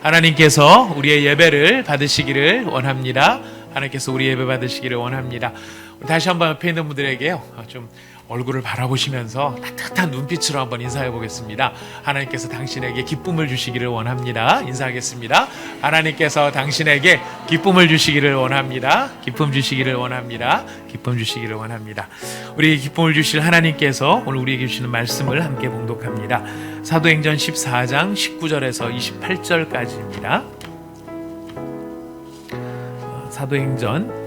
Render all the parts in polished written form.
하나님께서 우리의 예배를 받으시기를 원합니다. 하나님께서 우리 예배 받으시기를 원합니다. 다시 한번 옆에 있는 분들에게요, 좀 얼굴을 바라보시면서 따뜻한 눈빛으로 한번 인사해 보겠습니다. 하나님께서 당신에게 기쁨을 주시기를 원합니다. 인사하겠습니다. 하나님께서 당신에게 기쁨을 주시기를 원합니다. 기쁨 주시기를 원합니다. 기쁨 주시기를 원합니다. 우리 기쁨을 주실 하나님께서 오늘 우리에게 주시는 말씀을 함께 봉독합니다. 사도행전 14장 19절에서 28절까지입니다. 사도행전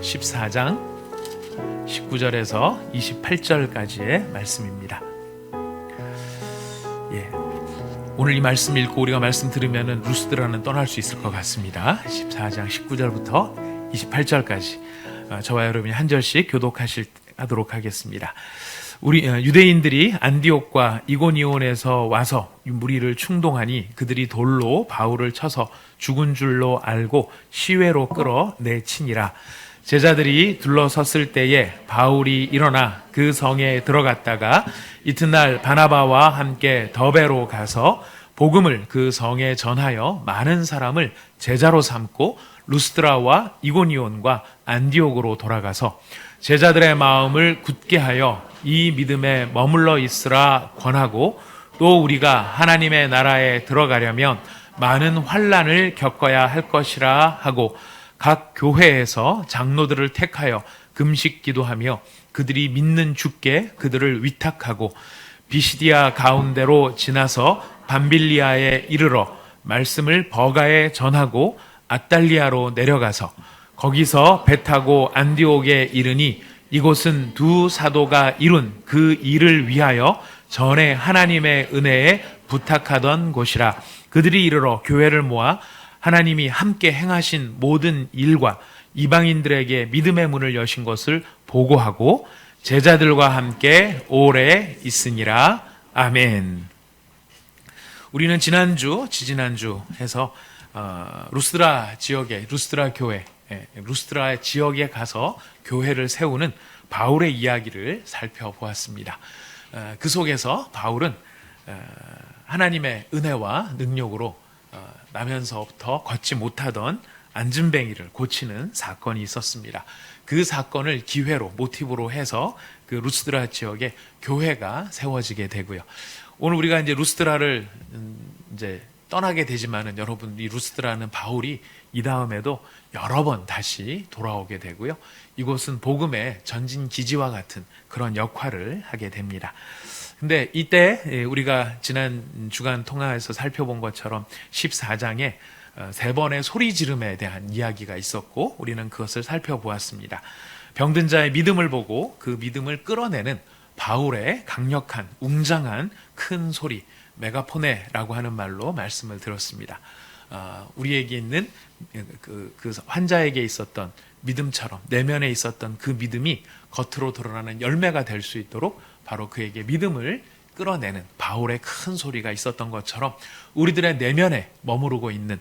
14장 19절에서 28절까지의 말씀입니다. 오늘 이 말씀 읽고 우리가 말씀 들으면 루스드라는 떠날 수 있을 것 같습니다. 14장 19절부터 28절까지 저와 여러분이 한 절씩 교독하도록 하겠습니다. 우리 유대인들이 안디옥과 이고니온에서 와서 무리를 충동하니 그들이 돌로 바울을 쳐서 죽은 줄로 알고 시외로 끌어내치니라. 제자들이 둘러섰을 때에 바울이 일어나 그 성에 들어갔다가 이튿날 바나바와 함께 더베로 가서 복음을 그 성에 전하여 많은 사람을 제자로 삼고 루스드라와 이고니온과 안디옥으로 돌아가서 제자들의 마음을 굳게 하여 이 믿음에 머물러 있으라 권하고, 또 우리가 하나님의 나라에 들어가려면 많은 환난을 겪어야 할 것이라 하고 각 교회에서 장로들을 택하여 금식 기도하며 그들이 믿는 주께 그들을 위탁하고 비시디아 가운데로 지나서 밤빌리아에 이르러 말씀을 버가에 전하고 아달리아로 내려가서 거기서 배 타고 안디옥에 이르니 이곳은 두 사도가 이룬 그 일을 위하여 전에 하나님의 은혜에 부탁하던 곳이라. 그들이 이르러 교회를 모아 하나님이 함께 행하신 모든 일과 이방인들에게 믿음의 문을 여신 것을 보고하고 제자들과 함께 오래 있으니라. 아멘. 우리는 지난주, 지지난주 해서 루스드라 지역에, 루스드라 교회, 루스드라 지역에 가서 교회를 세우는 바울의 이야기를 살펴보았습니다. 그 속에서 바울은 하나님의 은혜와 능력으로 나면서부터 걷지 못하던 안진뱅이를 고치는 사건이 있었습니다. 그 사건을 기회로, 모티브로 해서 그 루스드라 지역에 교회가 세워지게 되고요. 오늘 우리가 이제 루스드라를 이제 떠나게 되지만은, 여러분, 이 루스드라는 바울이 이 다음에도 여러 번 다시 돌아오게 되고요. 이곳은 복음의 전진 기지와 같은 그런 역할을 하게 됩니다. 근데 이때 우리가 지난 주간 통화에서 살펴본 것처럼 14장에 세 번의 소리 지름에 대한 이야기가 있었고, 우리는 그것을 살펴보았습니다. 병든 자의 믿음을 보고 그 믿음을 끌어내는 바울의 강력한, 웅장한 큰 소리, 메가포네라고 하는 말로 말씀을 들었습니다. 우리에게 있는 그 환자에게 있었던 믿음처럼 내면에 있었던 그 믿음이 겉으로 드러나는 열매가 될 수 있도록 바로 그에게 믿음을 끌어내는 바울의 큰 소리가 있었던 것처럼 우리들의 내면에 머무르고 있는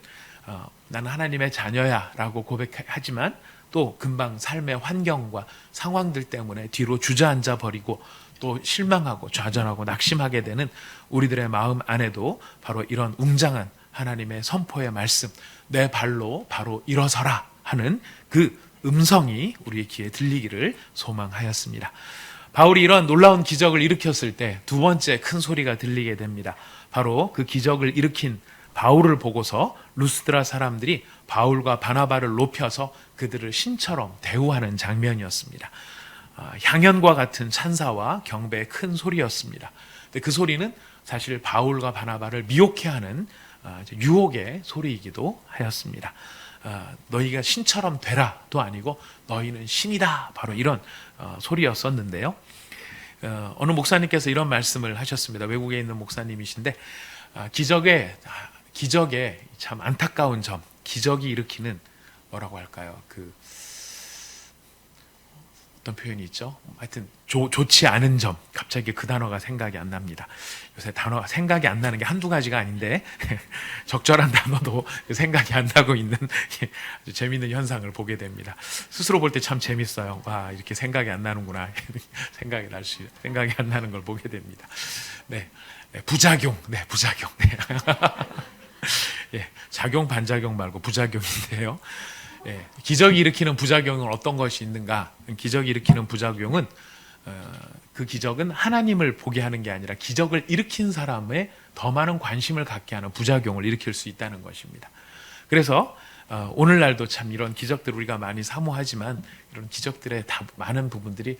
나는 하나님의 자녀야 라고 고백하지만 또 금방 삶의 환경과 상황들 때문에 뒤로 주저앉아 버리고 또 실망하고 좌절하고 낙심하게 되는 우리들의 마음 안에도 바로 이런 웅장한 하나님의 선포의 말씀, 내 발로 바로 일어서라 하는 그 음성이 우리의 귀에 들리기를 소망하였습니다. 바울이 이런 놀라운 기적을 일으켰을 때 두 번째 큰 소리가 들리게 됩니다. 바로 그 기적을 일으킨 바울을 보고서 루스드라 사람들이 바울과 바나바를 높여서 그들을 신처럼 대우하는 장면이었습니다. 향연과 같은 찬사와 경배의 큰 소리였습니다. 근데 그 소리는 사실 바울과 바나바를 미혹해하는 유혹의 소리이기도 하였습니다. 너희가 신처럼 되라도 아니고 너희는 신이다, 바로 이런 소리였었는데요. 어느 목사님께서 이런 말씀을 하셨습니다. 외국에 있는 목사님이신데 기적의 참 안타까운 점, 기적이 일으키는 뭐라고 할까요? 어떤 표현이 있죠? 하여튼 좋지 않은 점, 갑자기 그 단어가 생각이 안 납니다. 요새 단어가 생각이 안 나는 게 한두 가지가 아닌데 적절한 단어도 생각이 안 나고 있는 아주 재미있는 현상을 보게 됩니다. 스스로 볼 때 참 재밌어요. 와, 이렇게 생각이 안 나는구나. 생각이 안 나는 걸 보게 됩니다. 네, 부작용. 예, 작용 반작용 말고 부작용인데요. 예, 기적이 일으키는 부작용은 어떤 것이 있는가? 기적이 일으키는 부작용은 그 기적은 하나님을 보게 하는 게 아니라 기적을 일으킨 사람의 더 많은 관심을 갖게 하는 부작용을 일으킬 수 있다는 것입니다. 그래서 오늘날도 참 이런 기적들 우리가 많이 사모하지만 이런 기적들의 다 많은 부분들이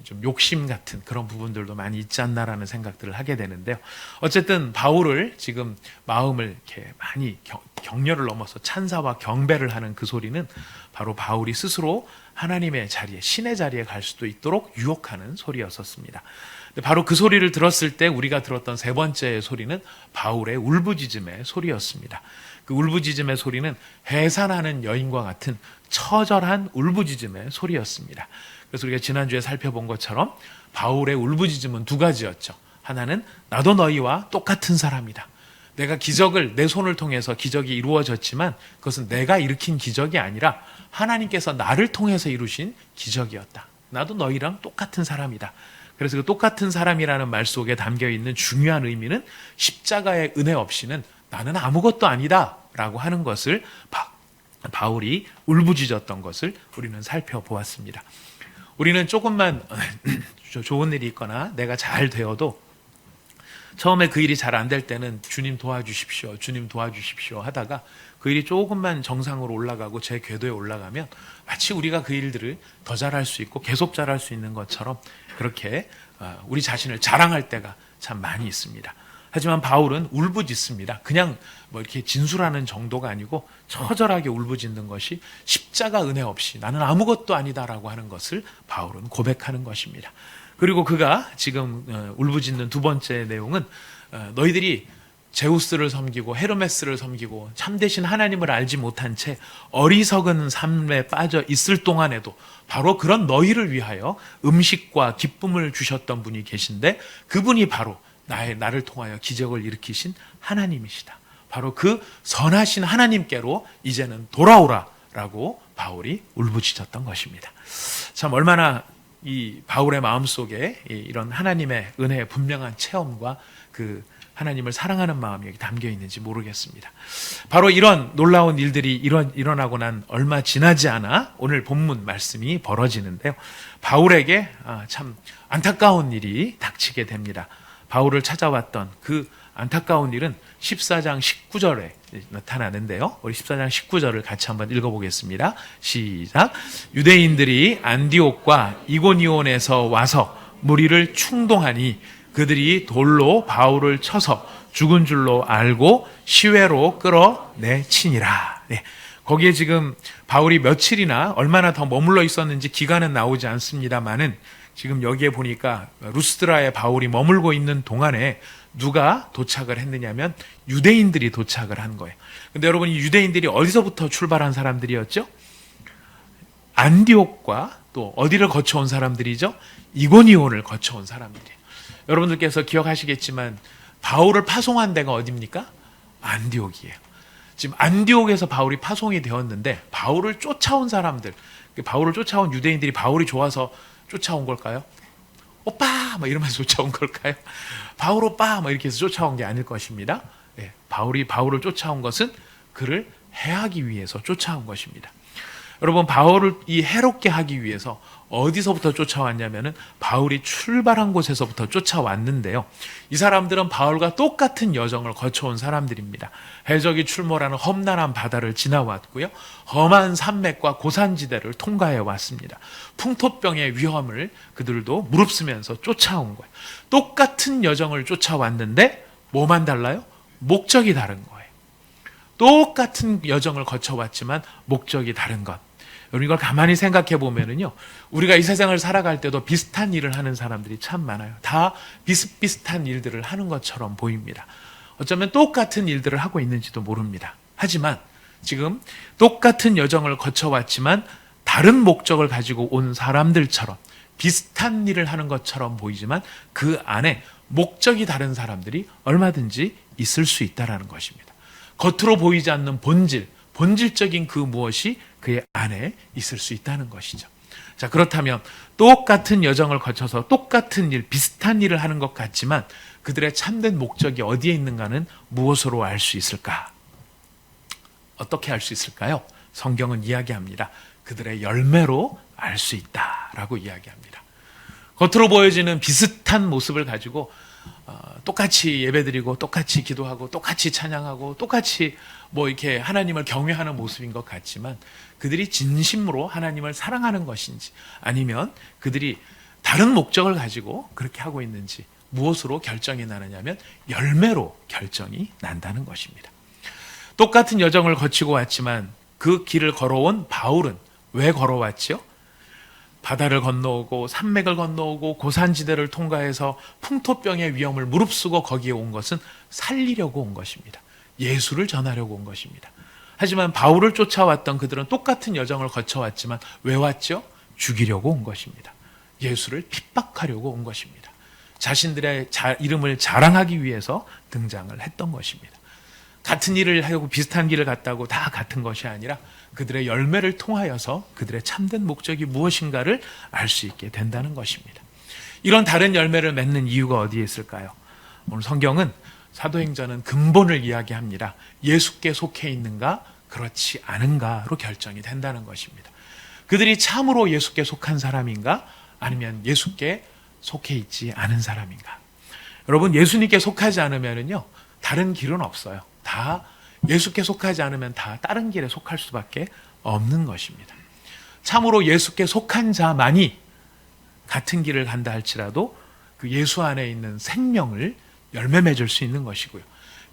좀 욕심 같은 그런 부분들도 많이 있지 않나라는 생각들을 하게 되는데요. 어쨌든 바울을 지금 마음을 이렇게 많이 격려를 넘어서 찬사와 경배를 하는 그 소리는 바로 바울이 스스로 하나님의 자리에, 신의 자리에 갈 수도 있도록 유혹하는 소리였었습니다. 바로 그 소리를 들었을 때 우리가 들었던 세 번째 소리는 바울의 울부짖음의 소리였습니다. 그 울부짖음의 소리는 해산하는 여인과 같은 처절한 울부짖음의 소리였습니다. 그래서 우리가 지난주에 살펴본 것처럼 바울의 울부짖음은 두 가지였죠. 하나는 나도 너희와 똑같은 사람이다. 내가 기적을 내 손을 통해서 기적이 이루어졌지만 그것은 내가 일으킨 기적이 아니라 하나님께서 나를 통해서 이루신 기적이었다. 나도 너희랑 똑같은 사람이다. 그래서 그 똑같은 사람이라는 말 속에 담겨 있는 중요한 의미는 십자가의 은혜 없이는 나는 아무것도 아니다 라고 하는 것을 바울이 울부짖었던 것을 우리는 살펴보았습니다. 우리는 조금만 좋은 일이 있거나 내가 잘 되어도 처음에 그 일이 잘 안 될 때는 주님 도와주십시오, 주님 도와주십시오 하다가 그 일이 조금만 정상으로 올라가고 제 궤도에 올라가면 마치 우리가 그 일들을 더 잘할 수 있고 계속 잘할 수 있는 것처럼 그렇게 우리 자신을 자랑할 때가 참 많이 있습니다. 하지만 바울은 울부짖습니다. 그냥 뭐 이렇게 진술하는 정도가 아니고 처절하게 울부짖는 것이 십자가 은혜 없이 나는 아무것도 아니다라고 하는 것을 바울은 고백하는 것입니다. 그리고 그가 지금 울부짖는 두 번째 내용은 너희들이 제우스를 섬기고 헤르메스를 섬기고 참되신 하나님을 알지 못한 채 어리석은 삶에 빠져 있을 동안에도 바로 그런 너희를 위하여 음식과 기쁨을 주셨던 분이 계신데 그분이 바로 나를 통하여 기적을 일으키신 하나님이시다. 바로 그 선하신 하나님께로 이제는 돌아오라라고 바울이 울부짖었던 것입니다. 참 얼마나 이 바울의 마음속에 이런 하나님의 은혜의 분명한 체험과 그 하나님을 사랑하는 마음이 여기 담겨 있는지 모르겠습니다. 바로 이런 놀라운 일들이 일어나고 난 얼마 지나지 않아 오늘 본문 말씀이 벌어지는데요. 바울에게 참 안타까운 일이 닥치게 됩니다. 바울을 찾아왔던 그 안타까운 일은 14장 19절에 나타나는데요. 우리 14장 19절을 같이 한번 읽어보겠습니다. 시작. 유대인들이 안디옥과 이고니온에서 와서 무리를 충동하니 그들이 돌로 바울을 쳐서 죽은 줄로 알고 시외로 끌어내치니라. 네. 거기에 지금 바울이 며칠이나 얼마나 더 머물러 있었는지 기간은 나오지 않습니다만은 지금 여기에 보니까 루스드라에 바울이 머물고 있는 동안에 누가 도착을 했느냐면 유대인들이 도착을 한 거예요. 근데 여러분 이 유대인들이 어디서부터 출발한 사람들이었죠? 안디옥과 또 어디를 거쳐온 사람들이죠? 이고니온을 거쳐온 사람들이에요. 여러분들께서 기억하시겠지만 바울을 파송한 데가 어디입니까? 안디옥이에요. 지금 안디옥에서 바울이 파송이 되었는데 바울을 쫓아온 사람들, 바울을 쫓아온 유대인들이 바울이 좋아서 쫓아온 걸까요? 오빠! 막 이러면서 쫓아온 걸까요? 바울 오빠! 막 이렇게 해서 쫓아온 게 아닐 것입니다. 네, 바울이 바울을 쫓아온 것은 그를 해하기 위해서 쫓아온 것입니다. 여러분 바울을 이 해롭게 하기 위해서 어디서부터 쫓아왔냐면은 바울이 출발한 곳에서부터 쫓아왔는데요. 이 사람들은 바울과 똑같은 여정을 거쳐온 사람들입니다. 해적이 출몰하는 험난한 바다를 지나왔고요. 험한 산맥과 고산지대를 통과해 왔습니다. 풍토병의 위험을 그들도 무릅쓰면서 쫓아온 거예요. 똑같은 여정을 쫓아왔는데 뭐만 달라요? 목적이 다른 거예요. 똑같은 여정을 거쳐왔지만 목적이 다른 것. 여러분 이걸 가만히 생각해 보면은요, 우리가 이 세상을 살아갈 때도 비슷한 일을 하는 사람들이 참 많아요. 다 비슷비슷한 일들을 하는 것처럼 보입니다. 어쩌면 똑같은 일들을 하고 있는지도 모릅니다. 하지만 지금 똑같은 여정을 거쳐왔지만 다른 목적을 가지고 온 사람들처럼 비슷한 일을 하는 것처럼 보이지만 그 안에 목적이 다른 사람들이 얼마든지 있을 수 있다는 것입니다. 겉으로 보이지 않는 본질적인 그 무엇이 그의 안에 있을 수 있다는 것이죠. 자, 그렇다면 똑같은 여정을 거쳐서 똑같은 일, 비슷한 일을 하는 것 같지만 그들의 참된 목적이 어디에 있는가는 무엇으로 알 수 있을까? 어떻게 알 수 있을까요? 성경은 이야기합니다. 그들의 열매로 알 수 있다라고 이야기합니다. 겉으로 보여지는 비슷한 모습을 가지고 똑같이 예배드리고 똑같이 기도하고 똑같이 찬양하고 똑같이 뭐 이렇게 하나님을 경외하는 모습인 것 같지만 그들이 진심으로 하나님을 사랑하는 것인지 아니면 그들이 다른 목적을 가지고 그렇게 하고 있는지 무엇으로 결정이 나느냐면 열매로 결정이 난다는 것입니다. 똑같은 여정을 거치고 왔지만 그 길을 걸어온 바울은 왜 걸어왔지요? 바다를 건너오고 산맥을 건너오고 고산지대를 통과해서 풍토병의 위험을 무릅쓰고 거기에 온 것은 살리려고 온 것입니다. 예수를 전하려고 온 것입니다. 하지만 바울을 쫓아왔던 그들은 똑같은 여정을 거쳐왔지만 왜 왔죠? 죽이려고 온 것입니다. 예수를 핍박하려고 온 것입니다. 자신들의 이름을 자랑하기 위해서 등장을 했던 것입니다. 같은 일을 하고 비슷한 길을 갔다고 다 같은 것이 아니라 그들의 열매를 통하여서 그들의 참된 목적이 무엇인가를 알 수 있게 된다는 것입니다. 이런 다른 열매를 맺는 이유가 어디에 있을까요? 오늘 성경은 사도행전은 근본을 이야기합니다. 예수께 속해 있는가 그렇지 않은가로 결정이 된다는 것입니다. 그들이 참으로 예수께 속한 사람인가 아니면 예수께 속해 있지 않은 사람인가. 여러분, 예수님께 속하지 않으면요 다른 길은 없어요. 다 예수께 속하지 않으면 다 다른 길에 속할 수밖에 없는 것입니다. 참으로 예수께 속한 자만이 같은 길을 간다 할지라도 그 예수 안에 있는 생명을 열매 맺을 수 있는 것이고요.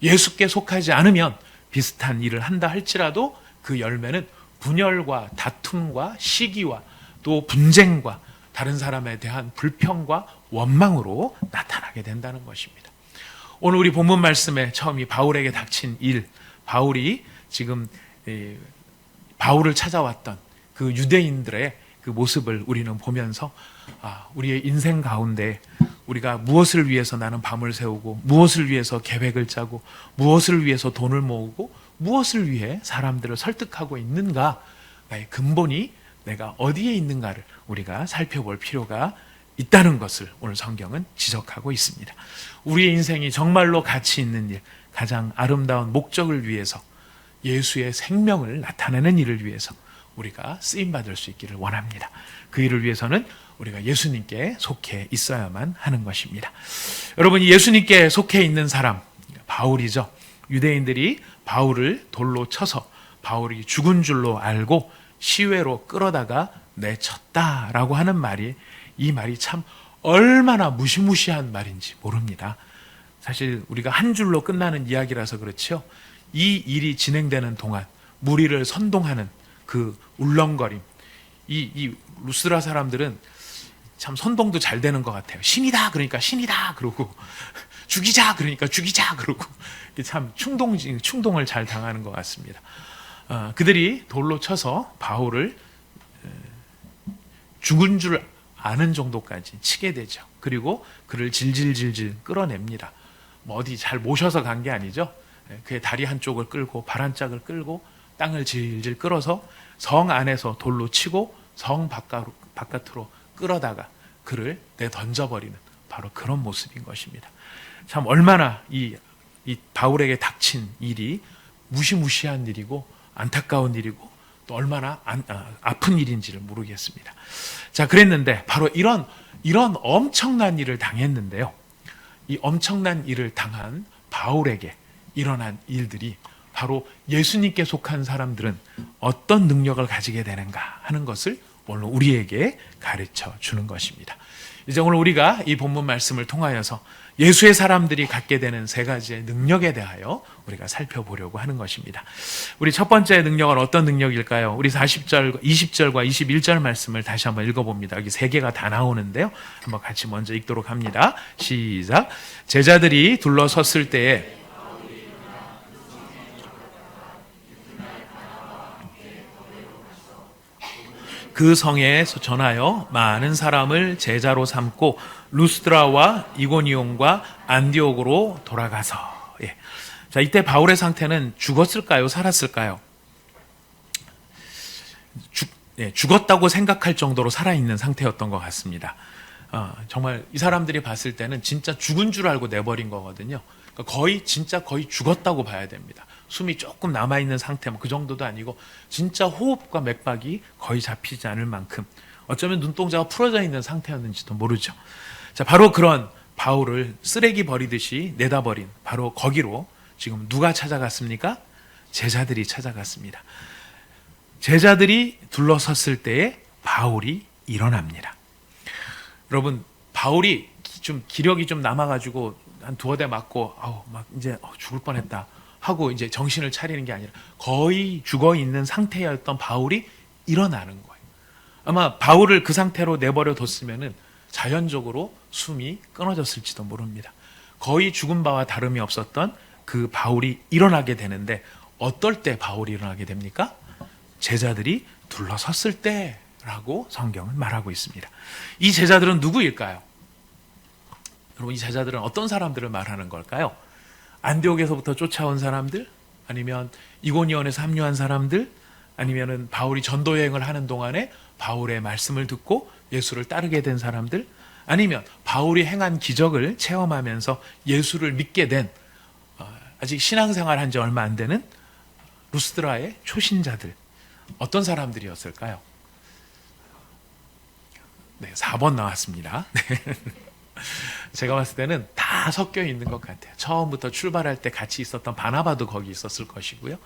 예수께 속하지 않으면 비슷한 일을 한다 할지라도 그 열매는 분열과 다툼과 시기와 또 분쟁과 다른 사람에 대한 불평과 원망으로 나타나게 된다는 것입니다. 오늘 우리 본문 말씀에 처음이 바울에게 닥친 일, 바울이 지금 바울을 찾아왔던 그 유대인들의 그 모습을 우리는 보면서 우리의 인생 가운데 우리가 무엇을 위해서 나는 밤을 새우고 무엇을 위해서 계획을 짜고 무엇을 위해서 돈을 모으고 무엇을 위해 사람들을 설득하고 있는가의 근본이 내가 어디에 있는가를 우리가 살펴볼 필요가 있다는 것을 오늘 성경은 지적하고 있습니다. 우리의 인생이 정말로 가치 있는 일, 가장 아름다운 목적을 위해서 예수의 생명을 나타내는 일을 위해서 우리가 쓰임받을 수 있기를 원합니다. 그 일을 위해서는 우리가 예수님께 속해 있어야만 하는 것입니다. 여러분이 예수님께 속해 있는 사람, 바울이죠. 유대인들이 바울을 돌로 쳐서 바울이 죽은 줄로 알고 시외로 끌어다가 내쳤다라고 하는 말이, 이 말이 참 얼마나 무시무시한 말인지 모릅니다. 사실 우리가 한 줄로 끝나는 이야기라서 그렇죠. 이 일이 진행되는 동안 무리를 선동하는 그 울렁거림, 이 루스드라 사람들은 참 선동도 잘 되는 것 같아요. 신이다 그러니까 신이다 그러고 죽이자 그러니까 죽이자 그러고 참 충동을 잘 당하는 것 같습니다. 그들이 돌로 쳐서 바울을 죽은 줄 아는 정도까지 치게 되죠. 그리고 그를 질질질질 끌어냅니다. 뭐 어디 잘 모셔서 간 게 아니죠. 그의 다리 한쪽을 끌고 발 한짝을 끌고 땅을 질질 끌어서 성 안에서 돌로 치고 성 바깥으로 끌어다가 그를 내던져버리는 바로 그런 모습인 것입니다. 참 얼마나 이 바울에게 닥친 일이 무시무시한 일이고 안타까운 일이고 또 얼마나 아픈 일인지를 모르겠습니다. 자, 그랬는데 바로 이런 엄청난 일을 당했는데요. 이 엄청난 일을 당한 바울에게 일어난 일들이 바로 예수님께 속한 사람들은 어떤 능력을 가지게 되는가 하는 것을 오늘 우리에게 가르쳐 주는 것입니다. 이제 오늘 우리가 이 본문 말씀을 통하여서 예수의 사람들이 갖게 되는 세 가지의 능력에 대하여 우리가 살펴보려고 하는 것입니다. 우리 첫 번째 능력은 어떤 능력일까요? 우리 40절, 20절과 21절 말씀을 다시 한번 읽어봅니다. 여기 세 개가 다 나오는데요. 한번 같이 먼저 읽도록 합니다. 시작. 제자들이 둘러섰을 때에 그 성에 전하여 많은 사람을 제자로 삼고 루스드라와 이고니온과 안디옥으로 돌아가서. 자, 이때 바울의 상태는 죽었을까요? 살았을까요? 죽었다고 생각할 정도로 살아있는 상태였던 것 같습니다. 정말 이 사람들이 봤을 때는 진짜 죽은 줄 알고 내버린 거거든요. 그러니까 진짜 거의 죽었다고 봐야 됩니다. 숨이 조금 남아있는 상태, 그 정도도 아니고 진짜 호흡과 맥박이 거의 잡히지 않을 만큼 어쩌면 눈동자가 풀어져 있는 상태였는지도 모르죠. 자, 바로 그런 바울을 쓰레기 버리듯이 내다버린 바로 거기로 지금 누가 찾아갔습니까? 제자들이 찾아갔습니다. 제자들이 둘러섰을 때에 바울이 일어납니다. 여러분, 바울이 좀 기력이 좀 남아가지고 한 두어 대 맞고 이제 죽을 뻔했다 하고 이제 정신을 차리는 게 아니라 거의 죽어 있는 상태였던 바울이 일어나는 거예요. 아마 바울을 그 상태로 내버려 뒀으면은 자연적으로 숨이 끊어졌을지도 모릅니다. 거의 죽은 바와 다름이 없었던 그 바울이 일어나게 되는데, 어떨 때 바울이 일어나게 됩니까? 제자들이 둘러섰을 때라고 성경은 말하고 있습니다. 이 제자들은 누구일까요? 여러분, 이 제자들은 어떤 사람들을 말하는 걸까요? 안디옥에서부터 쫓아온 사람들? 아니면 이고니온에서 합류한 사람들? 아니면은 바울이 전도 여행을 하는 동안에 바울의 말씀을 듣고 예수를 따르게 된 사람들? 아니면 바울이 행한 기적을 체험하면서 예수를 믿게 된 아직 신앙생활 한 지 얼마 안 되는 루스드라의 초신자들, 어떤 사람들이었을까요? 네, 4번 나왔습니다. 제가 봤을 때는 다 섞여 있는 것 같아요. 처음부터 출발할 때 같이 있었던 바나바도 거기 있었을 것이고요.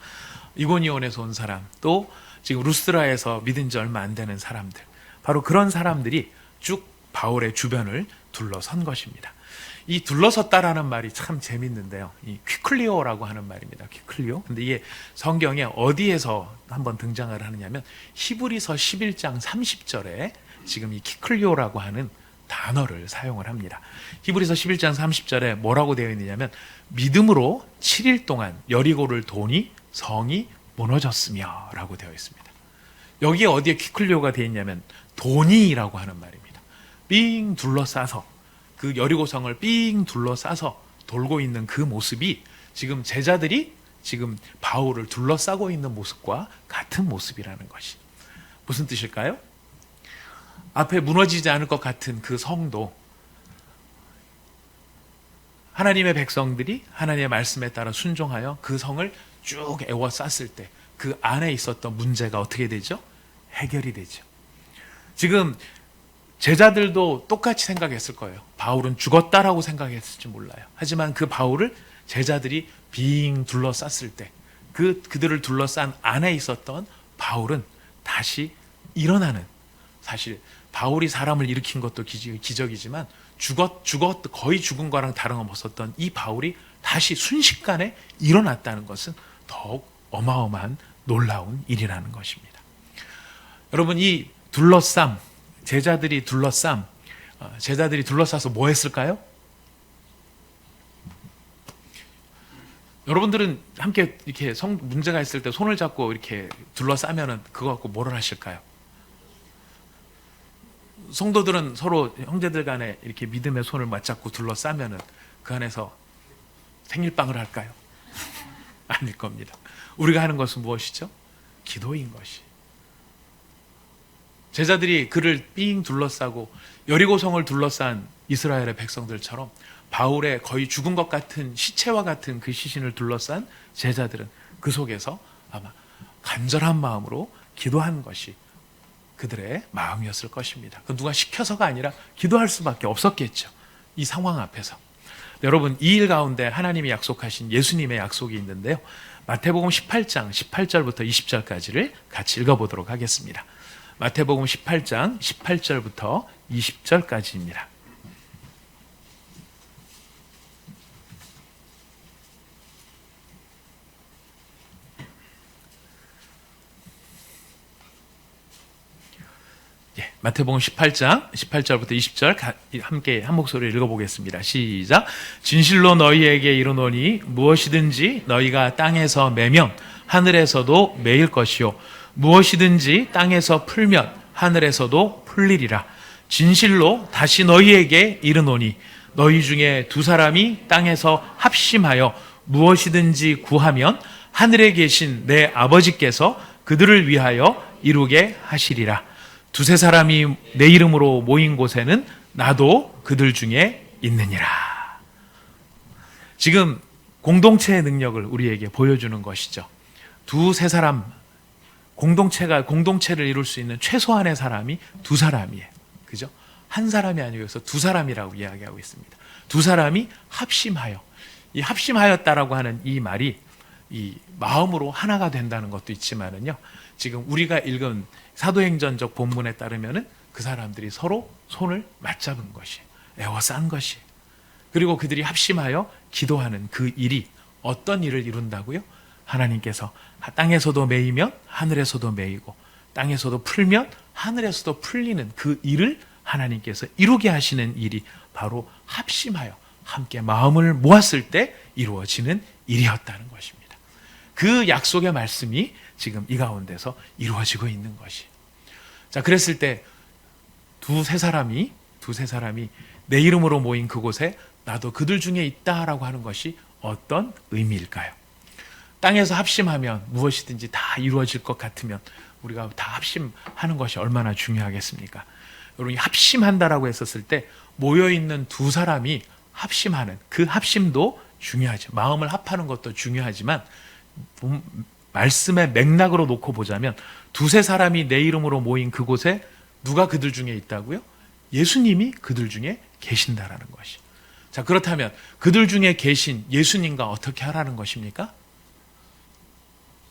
이고니온에서 온 사람, 또 지금 루스드라에서 믿은 지 얼마 안 되는 사람들, 바로 그런 사람들이 쭉 바울의 주변을 둘러선 것입니다. 이 둘러섰다라는 말이 참 재밌는데요. 이 퀴클리오라고 하는 말입니다. 퀴클리오. 근데 이게 성경에 어디에서 한번 등장을 하느냐면 히브리서 11장 30절에 지금 이 퀴클리오라고 하는 단어를 사용을 합니다. 히브리서 11장 30절에 뭐라고 되어 있느냐면 믿음으로 7일 동안 여리고를 도니 성이 무너졌으며 라고 되어 있습니다. 여기에 어디에 퀴클리오가 되어 있냐면 도니라고 하는 말입니다. 삥 둘러싸서, 그 여리고성을 삥 둘러싸서 돌고 있는 그 모습이 지금 제자들이 지금 바울을 둘러싸고 있는 모습과 같은 모습이라는 것이 무슨 뜻일까요? 앞에 무너지지 않을 것 같은 그 성도, 하나님의 백성들이 하나님의 말씀에 따라 순종하여 그 성을 쭉 에워쌌을 때 그 안에 있었던 문제가 어떻게 되죠? 해결이 되죠. 지금 제자들도 똑같이 생각했을 거예요. 바울은 죽었다라고 생각했을지 몰라요. 하지만 그 바울을 제자들이 빙 둘러쌌을 때 그들을 둘러싼 안에 있었던 바울은 다시 일어나는, 사실 바울이 사람을 일으킨 것도 기적이지만 거의 죽은 거랑 다름없었던 이 바울이 다시 순식간에 일어났다는 것은 더욱 어마어마한 놀라운 일이라는 것입니다. 여러분, 이 둘러쌈, 제자들이 둘러싸서 뭐 했을까요? 여러분들은 함께 이렇게 문제가 있을 때 손을 잡고 이렇게 둘러싸면은 그거 갖고 뭐를 하실까요? 성도들은 서로 형제들 간에 이렇게 믿음의 손을 맞잡고 둘러싸면은 그 안에서 생일빵을 할까요? 아닐 겁니다. 우리가 하는 것은 무엇이죠? 기도인 것이. 제자들이 그를 삥 둘러싸고 여리고성을 둘러싼 이스라엘의 백성들처럼 바울의 거의 죽은 것 같은 시체와 같은 그 시신을 둘러싼 제자들은 그 속에서 아마 간절한 마음으로 기도한 것이 그들의 마음이었을 것입니다. 누가 시켜서가 아니라 기도할 수밖에 없었겠죠. 이 상황 앞에서. 여러분, 이 일 가운데 하나님이 약속하신 예수님의 약속이 있는데요. 마태복음 18장 18절부터 20절까지를 같이 읽어보도록 하겠습니다. 마태복음 18장 18절부터 20절까지입니다. 마태복음 18장 18절부터 20절 함께 한 목소리를 읽어보겠습니다. 시작. 진실로 너희에게 이르노니 무엇이든지 너희가 땅에서 매면 하늘에서도 매일 것이요 무엇이든지 땅에서 풀면 하늘에서도 풀리리라. 진실로 다시 너희에게 이르노니 너희 중에 두 사람이 땅에서 합심하여 무엇이든지 구하면 하늘에 계신 내 아버지께서 그들을 위하여 이루게 하시리라. 두세 사람이 내 이름으로 모인 곳에는 나도 그들 중에 있느니라. 지금 공동체의 능력을 우리에게 보여주는 것이죠. 두세 사람, 공동체를 이룰 수 있는 최소한의 사람이 두 사람이에요. 그죠? 한 사람이 아니고 여기서 두 사람이라고 이야기하고 있습니다. 두 사람이 합심하여, 이 합심하였다라고 하는 이 말이 이 마음으로 하나가 된다는 것도 있지만은요, 지금 우리가 읽은 사도행전적 본문에 따르면은 그 사람들이 서로 손을 맞잡은 것이, 에워싼 것이, 그리고 그들이 합심하여 기도하는 그 일이 어떤 일을 이룬다고요? 하나님께서 땅에서도 매이면 하늘에서도 매이고, 땅에서도 풀면 하늘에서도 풀리는 그 일을 하나님께서 이루게 하시는 일이 바로 합심하여 함께 마음을 모았을 때 이루어지는 일이었다는 것입니다. 그 약속의 말씀이 지금 이 가운데서 이루어지고 있는 것이. 자, 그랬을 때 두세 사람이 내 이름으로 모인 그곳에 나도 그들 중에 있다라고 하는 것이 어떤 의미일까요? 땅에서 합심하면 무엇이든지 다 이루어질 것 같으면 우리가 다 합심하는 것이 얼마나 중요하겠습니까? 여러분, 합심한다라고 했었을 때 모여있는 두 사람이 합심하는 그 합심도 중요하죠. 마음을 합하는 것도 중요하지만 말씀의 맥락으로 놓고 보자면 두세 사람이 내 이름으로 모인 그곳에 누가 그들 중에 있다고요? 예수님이 그들 중에 계신다라는 것이. 자, 그렇다면 그들 중에 계신 예수님과 어떻게 하라는 것입니까?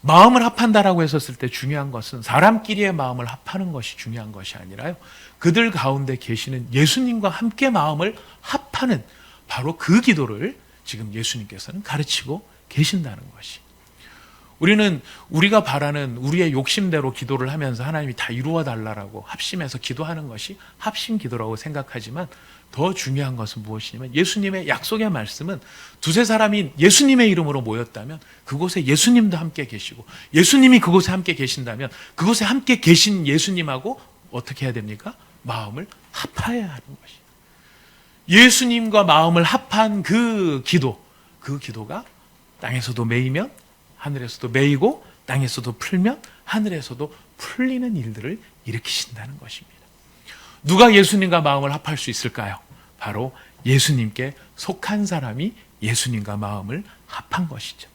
마음을 합한다라고 했었을 때 중요한 것은 사람끼리의 마음을 합하는 것이 중요한 것이 아니라요, 그들 가운데 계시는 예수님과 함께 마음을 합하는 바로 그 기도를 지금 예수님께서는 가르치고 계신다는 것이. 우리는 우리가 바라는 우리의 욕심대로 기도를 하면서 하나님이 다 이루어 달라라고 합심해서 기도하는 것이 합심 기도라고 생각하지만, 더 중요한 것은 무엇이냐면 예수님의 약속의 말씀은 두세 사람이 예수님의 이름으로 모였다면 그곳에 예수님도 함께 계시고, 예수님이 그곳에 함께 계신다면 그곳에 함께 계신 예수님하고 어떻게 해야 됩니까? 마음을 합하여야 하는 것이. 예수님과 마음을 합한 그 기도가 땅에서도 매이면 하늘에서도 매이고, 땅에서도 풀면 하늘에서도 풀리는 일들을 일으키신다는 것입니다. 누가 예수님과 마음을 합할 수 있을까요? 바로 예수님께 속한 사람이 예수님과 마음을 합한 것이죠.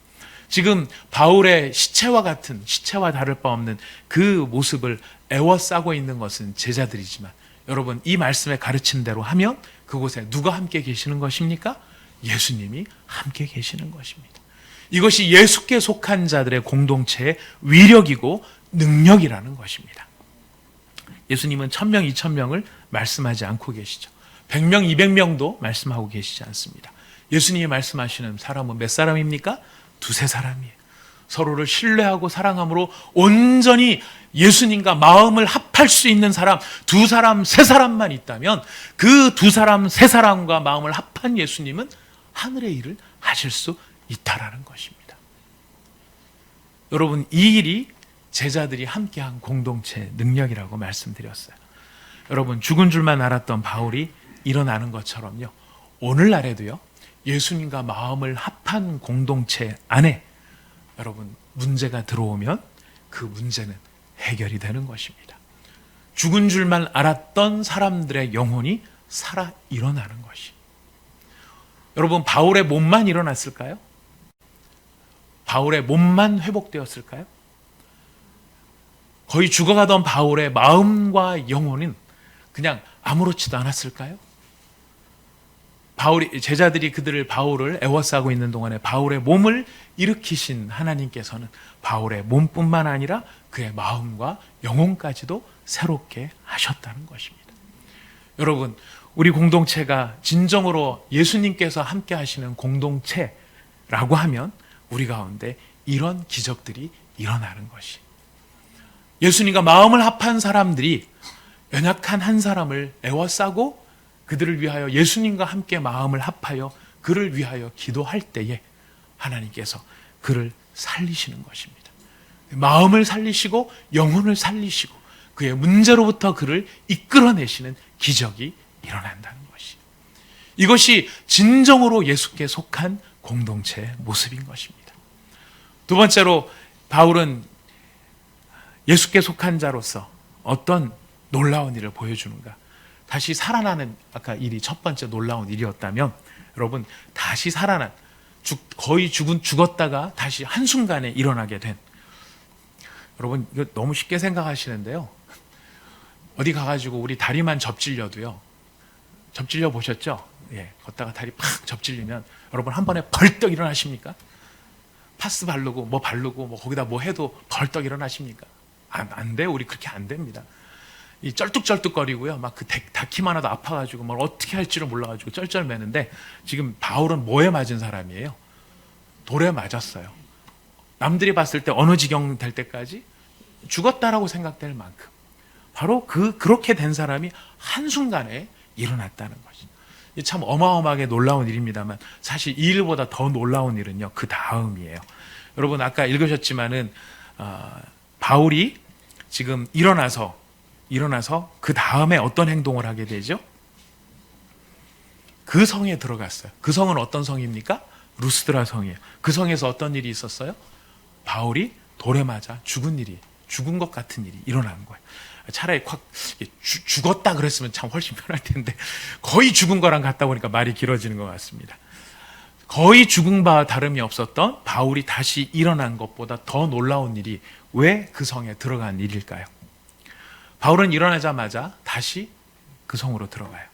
지금 바울의 시체와 다를 바 없는 그 모습을 애워싸고 있는 것은 제자들이지만, 여러분, 이 말씀의 가르침대로 하면 그곳에 누가 함께 계시는 것입니까? 예수님이 함께 계시는 것입니다. 이것이 예수께 속한 자들의 공동체의 위력이고 능력이라는 것입니다. 예수님은 1000명, 2000명을 말씀하지 않고 계시죠. 100명, 200명도 말씀하고 계시지 않습니다. 예수님이 말씀하시는 사람은 몇 사람입니까? 두세 사람이에요. 서로를 신뢰하고 사랑함으로 온전히 예수님과 마음을 합할 수 있는 사람, 두 사람, 세 사람만 있다면 그 두 사람, 세 사람과 마음을 합한 예수님은 하늘의 일을 하실 수 있다라는 것입니다. 여러분, 이 일이 제자들이 함께한 공동체의 능력이라고 말씀드렸어요. 여러분, 죽은 줄만 알았던 바울이 일어나는 것처럼요, 오늘날에도요, 예수님과 마음을 합한 공동체 안에 여러분 문제가 들어오면 그 문제는 해결이 되는 것입니다. 죽은 줄만 알았던 사람들의 영혼이 살아 일어나는 것이. 여러분, 바울의 몸만 일어났을까요? 바울의 몸만 회복되었을까요? 거의 죽어가던 바울의 마음과 영혼은 그냥 아무렇지도 않았을까요? 제자들이 바울을 애워싸고 있는 동안에 바울의 몸을 일으키신 하나님께서는 바울의 몸뿐만 아니라 그의 마음과 영혼까지도 새롭게 하셨다는 것입니다. 여러분, 우리 공동체가 진정으로 예수님께서 함께 하시는 공동체라고 하면 우리 가운데 이런 기적들이 일어나는 것이. 예수님과 마음을 합한 사람들이 연약한 한 사람을 애워싸고 그들을 위하여 예수님과 함께 마음을 합하여 그를 위하여 기도할 때에 하나님께서 그를 살리시는 것입니다. 마음을 살리시고 영혼을 살리시고 그의 문제로부터 그를 이끌어내시는 기적이 일어난다는 것이. 이것이 진정으로 예수께 속한 공동체의 모습인 것입니다. 두 번째로 바울은 예수께 속한 자로서 어떤 놀라운 일을 보여주는가? 다시 살아나는 아까 일이 첫 번째 놀라운 일이었다면, 여러분, 다시 살아난 거의 죽었다가 다시 한순간에 일어나게 된. 여러분, 이거 너무 쉽게 생각하시는데요. 어디 가가지고 우리 다리만 접질려도요. 접질려 보셨죠? 예, 걷다가 다리 팍 접질리면 여러분 한 번에 벌떡 일어나십니까? 파스 바르고 뭐 거기다 뭐 해도 벌떡 일어나십니까? 안 돼요. 우리 그렇게 안 됩니다. 이 쩔뚝쩔뚝거리고요. 막 그 닿기만 하도 아파가지고 뭘 어떻게 할지를 몰라가지고 쩔쩔매는데 지금 바울은 뭐에 맞은 사람이에요? 돌에 맞았어요. 남들이 봤을 때 어느 지경 될 때까지 죽었다라고 생각될 만큼 바로 그렇게 된 사람이 한순간에 일어났다는 것이 참 어마어마하게 놀라운 일입니다만 사실 이 일보다 더 놀라운 일은요 그 다음이에요. 여러분 아까 읽으셨지만은 바울이 지금 일어나서 그 다음에 어떤 행동을 하게 되죠? 그 성에 들어갔어요. 그 성은 어떤 성입니까? 루스드라 성이에요. 그 성에서 어떤 일이 있었어요? 바울이 돌에 맞아 죽은 것 같은 일이 일어난 거예요. 차라리 죽었다 그랬으면 참 훨씬 편할 텐데 거의 죽은 거랑 같다 보니까 말이 길어지는 것 같습니다. 거의 죽은 바와 다름이 없었던 바울이 다시 일어난 것보다 더 놀라운 일이 왜 그 성에 들어간 일일까요? 바울은 일어나자마자 다시 그 성으로 들어가요.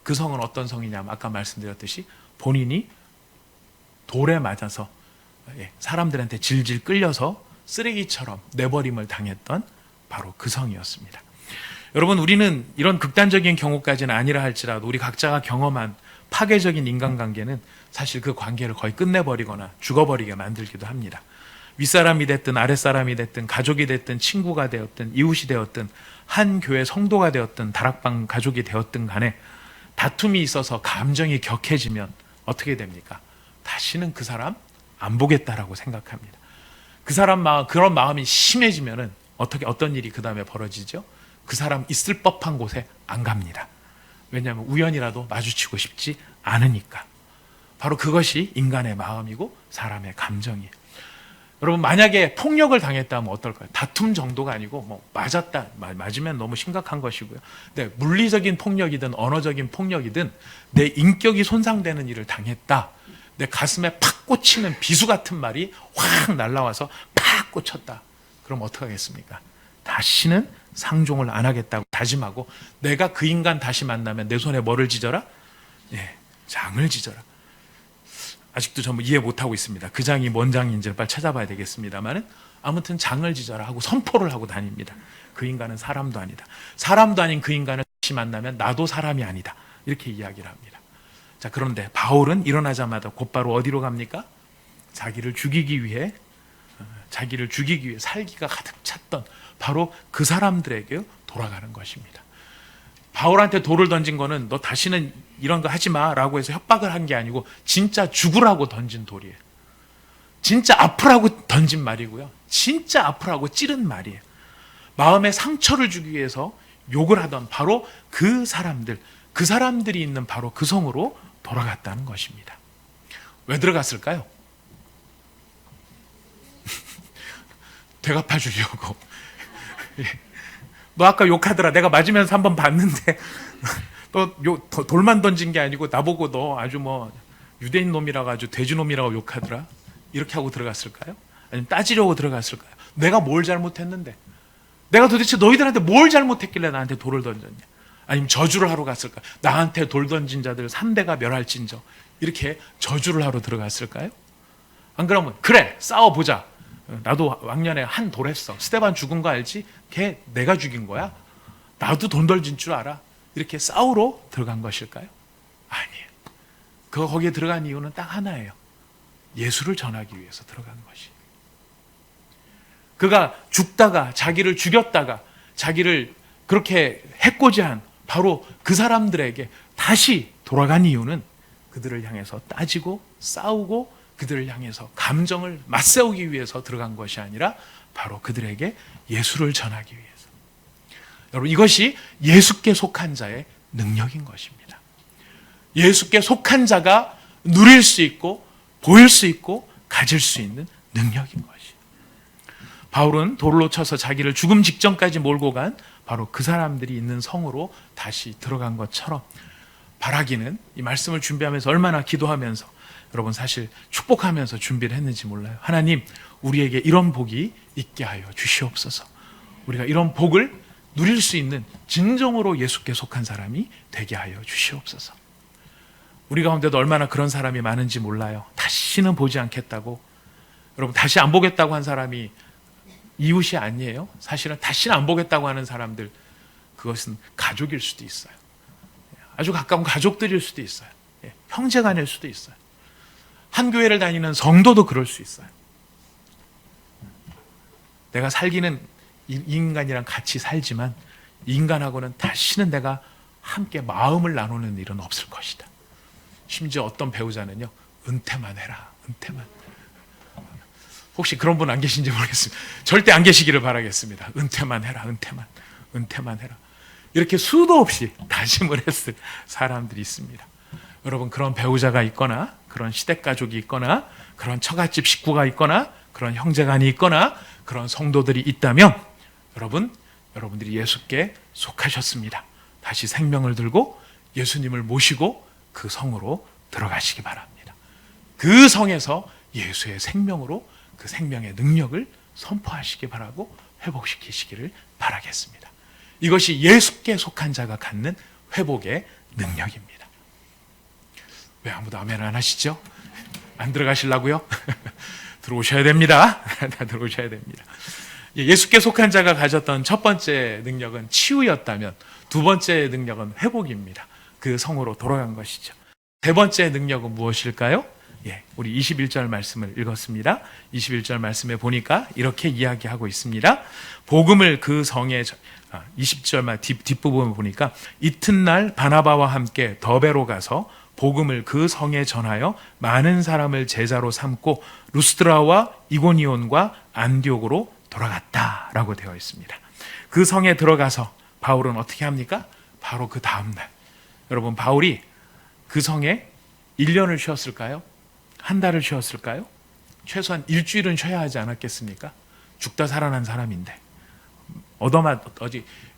그 성은 어떤 성이냐면 아까 말씀드렸듯이 본인이 돌에 맞아서 사람들한테 질질 끌려서 쓰레기처럼 내버림을 당했던 바로 그 성이었습니다. 여러분 우리는 이런 극단적인 경우까지는 아니라 할지라도 우리 각자가 경험한 파괴적인 인간관계는 사실 그 관계를 거의 끝내버리거나 죽어버리게 만들기도 합니다. 윗사람이 됐든 아랫사람이 됐든 가족이 됐든 친구가 되었든 이웃이 되었든 한 교회 성도가 되었든 다락방 가족이 되었든 간에 다툼이 있어서 감정이 격해지면 어떻게 됩니까? 다시는 그 사람 안 보겠다라고 생각합니다. 그 사람 그런 마음이 심해지면은 어떤 일이 그 다음에 벌어지죠? 그 사람 있을 법한 곳에 안 갑니다. 왜냐하면 우연이라도 마주치고 싶지 않으니까. 바로 그것이 인간의 마음이고 사람의 감정이에요. 여러분 만약에 폭력을 당했다면 어떨까요? 다툼 정도가 아니고 뭐 맞으면 너무 심각한 것이고요. 근데 물리적인 폭력이든 언어적인 폭력이든 내 인격이 손상되는 일을 당했다. 내 가슴에 팍 꽂히는 비수 같은 말이 확 날라와서 팍 꽂혔다. 그럼 어떡하겠습니까? 다시는 상종을 안 하겠다고 다짐하고 내가 그 인간 다시 만나면 내 손에 뭐를 찢어라? 장을 찢어라. 아직도 전부 이해 못하고 있습니다. 그 장이 뭔 장인지를 빨리 찾아봐야 되겠습니다만 아무튼 장을 찢어라 하고 선포를 하고 다닙니다. 그 인간은 사람도 아니다. 사람도 아닌 그 인간을 다시 만나면 나도 사람이 아니다. 이렇게 이야기를 합니다. 자, 그런데 바울은 일어나자마자 곧바로 어디로 갑니까? 자기를 죽이기 위해 살기가 가득 찼던 바로 그 사람들에게 돌아가는 것입니다. 바울한테 돌을 던진 거는 너 다시는 이런 거 하지 마라고 해서 협박을 한 게 아니고 진짜 죽으라고 던진 돌이에요. 진짜 아프라고 던진 말이고요. 진짜 아프라고 찌른 말이에요. 마음에 상처를 주기 위해서 욕을 하던 바로 그 사람들이 있는 바로 그 성으로 돌아갔다는 것입니다. 왜 들어갔을까요? 되갚아 주려고. 너 아까 욕하더라. 내가 맞으면서 한번 봤는데 너 돌만 던진 게 아니고 나보고 너 아주 뭐 유대인 놈이라고 아주 돼지놈이라고 욕하더라. 이렇게 하고 들어갔을까요? 아니면 따지려고 들어갔을까요? 내가 뭘 잘못했는데? 내가 도대체 너희들한테 뭘 잘못했길래 나한테 돌을 던졌냐? 아니면 저주를 하러 갔을까? 나한테 돌 던진 자들 3대가 멸할진저. 이렇게 저주를 하러 들어갔을까요? 안 그러면 그래 싸워보자. 나도 왕년에 한 돌 했어. 스데반 죽은 거 알지? 걔 내가 죽인 거야. 나도 돈 던진 줄 알아. 이렇게 싸우러 들어간 것일까요? 아니에요. 거기에 들어간 이유는 딱 하나예요. 예수를 전하기 위해서 들어간 것이. 그가 죽다가 자기를 죽였다가 자기를 그렇게 해코지한 한 바로 그 사람들에게 다시 돌아간 이유는 그들을 향해서 따지고 싸우고 그들을 향해서 감정을 맞세우기 위해서 들어간 것이 아니라 바로 그들에게 예수를 전하기 위해서. 여러분 이것이 예수께 속한 자의 능력인 것입니다. 예수께 속한 자가 누릴 수 있고 보일 수 있고 가질 수 있는 능력인 것이. 바울은 돌로 쳐서 자기를 죽음 직전까지 몰고 간 바로 그 사람들이 있는 성으로 다시 들어간 것처럼 바라기는 이 말씀을 준비하면서 얼마나 기도하면서 여러분 사실 축복하면서 준비를 했는지 몰라요. 하나님, 우리에게 이런 복이 있게 하여 주시옵소서. 우리가 이런 복을 누릴 수 있는 진정으로 예수께 속한 사람이 되게 하여 주시옵소서. 우리 가운데도 얼마나 그런 사람이 많은지 몰라요. 다시는 보지 않겠다고, 여러분 다시 안 보겠다고 한 사람이 이웃이 아니에요. 사실은 다시는 안 보겠다고 하는 사람들, 그것은 가족일 수도 있어요. 아주 가까운 가족들일 수도 있어요. 형제간일 수도 있어요. 한 교회를 다니는 성도도 그럴 수 있어요. 내가 살기는 이 인간이랑 같이 살지만 이 인간하고는 다시는 내가 함께 마음을 나누는 일은 없을 것이다. 심지어 어떤 배우자는요, 은퇴만 해라, 은퇴만. 혹시 그런 분 안 계신지 모르겠습니다. 절대 안 계시기를 바라겠습니다. 은퇴만 해라, 은퇴만 해라. 이렇게 수도 없이 다짐을 했을 사람들이 있습니다. 여러분, 그런 배우자가 있거나 그런 시댁가족이 있거나 그런 처갓집 식구가 있거나 그런 형제간이 있거나 그런 성도들이 있다면 여러분들이 예수께 속하셨습니다. 다시 생명을 들고 예수님을 모시고 그 성으로 들어가시기 바랍니다. 그 성에서 예수의 생명으로 그 생명의 능력을 선포하시기 바라고 회복시키시기를 바라겠습니다. 이것이 예수께 속한 자가 갖는 회복의 능력입니다. 왜 아무도 아멘 안 하시죠? 안 들어가시려고요? 들어오셔야 됩니다. 들어오셔야 됩니다. 예수께 속한 자가 가졌던 첫 번째 능력은 치유였다면 두 번째 능력은 회복입니다. 그 성으로 돌아간 것이죠. 세 번째 능력은 무엇일까요? 우리 21절 말씀을 읽었습니다. 21절 말씀에 보니까 이렇게 이야기하고 있습니다. 복음을 그 성에 20절 뒷부분을 보니까 이튿날 바나바와 함께 더베로 가서 복음을 그 성에 전하여 많은 사람을 제자로 삼고 루스드라와 이고니온과 안디옥으로 돌아갔다라고 되어 있습니다. 그 성에 들어가서 바울은 어떻게 합니까? 바로 그 다음 날, 여러분, 바울이 그 성에 1년을 쉬었을까요? 한 달을 쉬었을까요? 최소한 일주일은 쉬어야 하지 않았겠습니까? 죽다 살아난 사람인데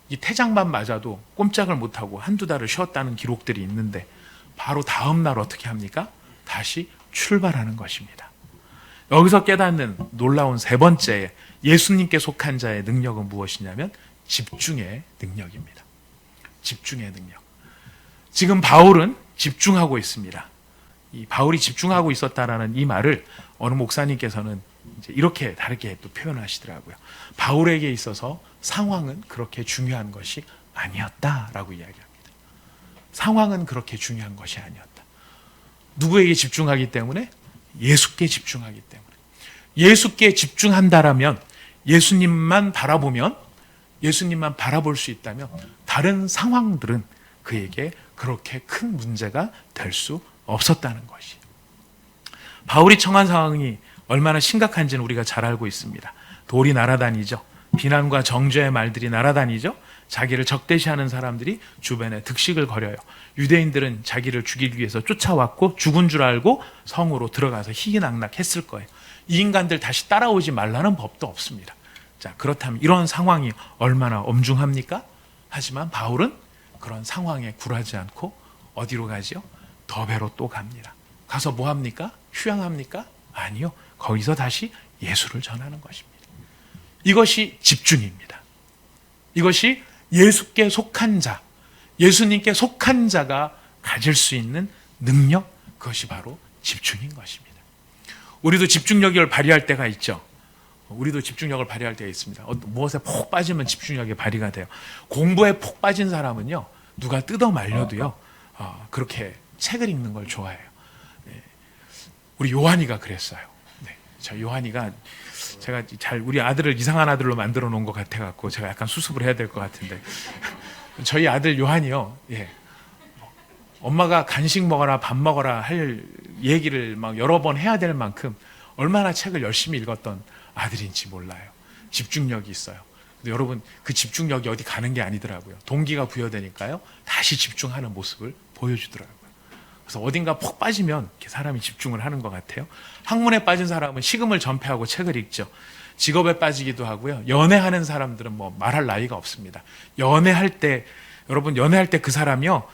이 태장만 맞아도 꼼짝을 못하고 한두 달을 쉬었다는 기록들이 있는데 바로 다음 날 어떻게 합니까? 다시 출발하는 것입니다. 여기서 깨닫는 놀라운 세 번째 예수님께 속한 자의 능력은 무엇이냐면 집중의 능력입니다. 집중의 능력. 지금 바울은 집중하고 있습니다. 이 바울이 집중하고 있었다라는 이 말을 어느 목사님께서는 이제 이렇게 다르게 또 표현하시더라고요. 바울에게 있어서 상황은 그렇게 중요한 것이 아니었다라고 이야기합니다. 상황은 그렇게 중요한 것이 아니었다. 누구에게 집중하기 때문에? 예수께 집중하기 때문에. 예수께 집중한다라면, 예수님만 바라보면, 예수님만 바라볼 수 있다면 다른 상황들은 그에게 그렇게 큰 문제가 될 수 없었다는 것이. 바울이 처한 상황이 얼마나 심각한지는 우리가 잘 알고 있습니다. 돌이 날아다니죠. 비난과 정죄의 말들이 날아다니죠. 자기를 적대시하는 사람들이 주변에 득식을 거려요. 유대인들은 자기를 죽이기 위해서 쫓아왔고 죽은 줄 알고 성으로 들어가서 희희낙낙했을 거예요. 이 인간들 다시 따라오지 말라는 법도 없습니다. 자, 그렇다면 이런 상황이 얼마나 엄중합니까? 하지만 바울은 그런 상황에 굴하지 않고 어디로 가지요? 더베로 또 갑니다. 가서 뭐 합니까? 휴양합니까? 아니요. 거기서 다시 예수를 전하는 것입니다. 이것이 집중입니다. 이것이 예수께 속한 자, 예수님께 속한 자가 가질 수 있는 능력, 그것이 바로 집중인 것입니다. 우리도 집중력을 발휘할 때가 있죠. 우리도 집중력을 발휘할 때가 있습니다. 무엇에 폭 빠지면 집중력이 발휘가 돼요. 공부에 폭 빠진 사람은요, 누가 뜯어 말려도요, 그렇게 책을 읽는 걸 좋아해요. 네. 우리 요한이가 그랬어요. 네. 저 요한이가 제가 우리 아들을 이상한 아들로 만들어 놓은 것 같아갖고 제가 약간 수습을 해야 될 것 같은데 저희 아들 요한이요, 엄마가 간식 먹어라 밥 먹어라 할 얘기를 막 여러 번 해야 될 만큼 얼마나 책을 열심히 읽었던 아들인지 몰라요. 집중력이 있어요. 근데 여러분, 그 집중력이 어디 가는 게 아니더라고요. 동기가 부여되니까요, 다시 집중하는 모습을 보여주더라고요. 그래서 어딘가 폭 빠지면 이렇게 사람이 집중을 하는 것 같아요. 학문에 빠진 사람은 식음을 전폐하고 책을 읽죠. 직업에 빠지기도 하고요. 연애하는 사람들은 뭐 말할 나위가 없습니다. 여러분 연애할 때 그 사람이요,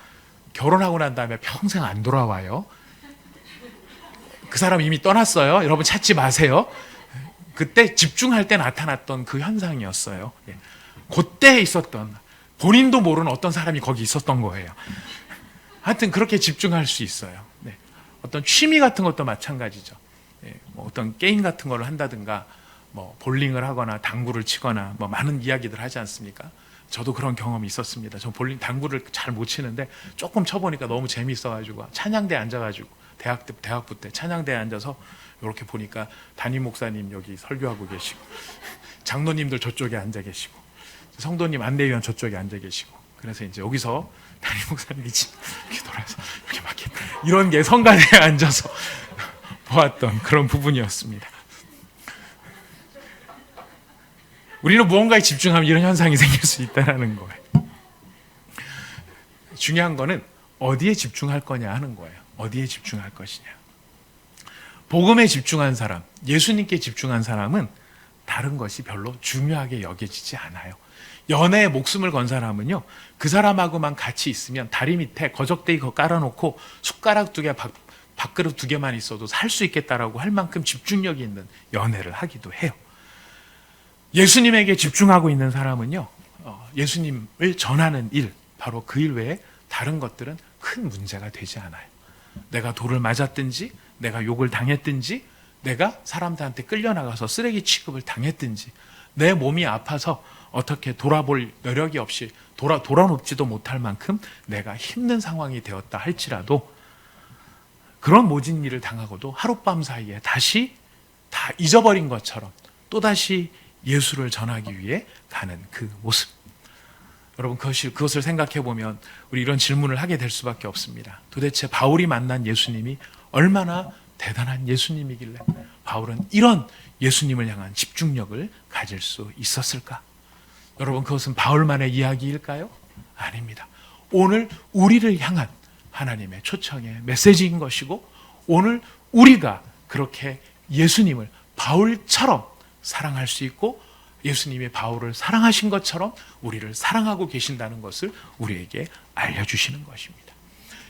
결혼하고 난 다음에 평생 안 돌아와요. 그 사람 이미 떠났어요. 여러분 찾지 마세요. 그때 집중할 때 나타났던 그 현상이었어요. 그때 있었던, 본인도 모르는 어떤 사람이 거기 있었던 거예요. 하여튼 그렇게 집중할 수 있어요. 어떤 취미 같은 것도 마찬가지죠. 뭐 어떤 게임 같은 거를 한다든가, 뭐 볼링을 하거나 당구를 치거나 뭐 많은 이야기들 하지 않습니까? 저도 그런 경험이 있었습니다. 저 당구를 잘 못 치는데 조금 쳐보니까 너무 재미있어가지고 찬양대에 앉아가지고 대학부 때 찬양대에 앉아서 이렇게 보니까 담임 목사님 여기 설교하고 계시고, 장로님들 저쪽에 앉아 계시고, 성도님 안내위원 저쪽에 앉아 계시고, 그래서 이제 여기서 담임 목사님이 이렇게 돌아서 이렇게 막 이런 게 성가대에 앉아서 보았던 그런 부분이었습니다. 우리는 무언가에 집중하면 이런 현상이 생길 수 있다는 거예요. 중요한 거는 어디에 집중할 거냐 하는 거예요. 어디에 집중할 것이냐. 복음에 집중한 사람, 예수님께 집중한 사람은 다른 것이 별로 중요하게 여겨지지 않아요. 연애에 목숨을 건 사람은요, 그 사람하고만 같이 있으면 다리 밑에 거적대기 깔아놓고 숟가락 2개, 밥그릇 2개만 있어도 살 수 있겠다라고 할 만큼 집중력이 있는 연애를 하기도 해요. 예수님에게 집중하고 있는 사람은요, 예수님을 전하는 일, 바로 그 일 외에 다른 것들은 큰 문제가 되지 않아요. 내가 돌을 맞았든지, 내가 욕을 당했든지, 내가 사람들한테 끌려나가서 쓰레기 취급을 당했든지, 내 몸이 아파서 어떻게 돌아볼 여력이 없이 돌아눕지도 못할 만큼 내가 힘든 상황이 되었다 할지라도, 그런 모진 일을 당하고도 하룻밤 사이에 다시 다 잊어버린 것처럼 또다시 예수를 전하기 위해 가는 그 모습. 여러분, 그것을 생각해 보면 우리 이런 질문을 하게 될 수밖에 없습니다. 도대체 바울이 만난 예수님이 얼마나 대단한 예수님이길래 바울은 이런 예수님을 향한 집중력을 가질 수 있었을까? 여러분, 그것은 바울만의 이야기일까요? 아닙니다. 오늘 우리를 향한 하나님의 초청의 메시지인 것이고, 오늘 우리가 그렇게 예수님을 바울처럼 사랑할 수 있고, 예수님이 바울을 사랑하신 것처럼 우리를 사랑하고 계신다는 것을 우리에게 알려주시는 것입니다.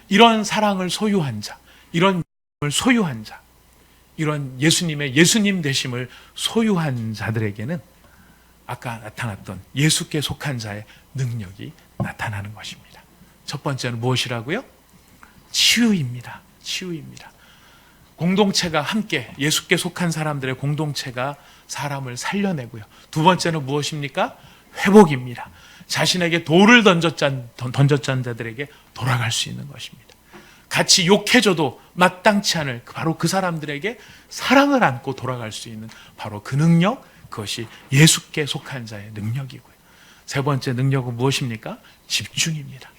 이런 사랑을 소유한 자, 이런 믿음을 소유한 자, 이런 예수님의 예수님 되심을 소유한 자들에게는 아까 나타났던 예수께 속한 자의 능력이 나타나는 것입니다. 첫 번째는 무엇이라고요? 치유입니다. 치유입니다. 공동체가 함께, 예수께 속한 사람들의 공동체가 사람을 살려내고요. 두 번째는 무엇입니까? 회복입니다. 자신에게 돌을 던졌던 자들에게 돌아갈 수 있는 것입니다. 같이 욕해줘도 마땅치 않을 바로 그 사람들에게 사랑을 안고 돌아갈 수 있는 바로 그 능력, 그것이 예수께 속한 자의 능력이고요. 세 번째 능력은 무엇입니까? 집중입니다.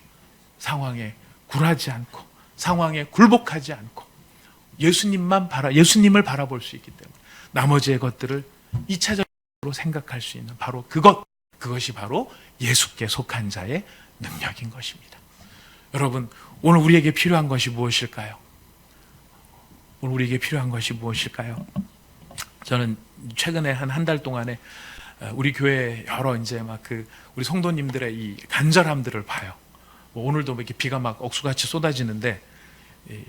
상황에 굴하지 않고, 상황에 굴복하지 않고, 예수님을 바라볼 수 있기 때문에 나머지의 것들을 2차적으로 생각할 수 있는 바로 그것이 바로 예수께 속한 자의 능력인 것입니다. 여러분, 오늘 우리에게 필요한 것이 무엇일까요? 오늘 우리에게 필요한 것이 무엇일까요? 저는 최근에 한 달 동안에 우리 교회 여러 이제 우리 성도님들의 이 간절함들을 봐요. 오늘도 이렇게 비가 막 억수같이 쏟아지는데,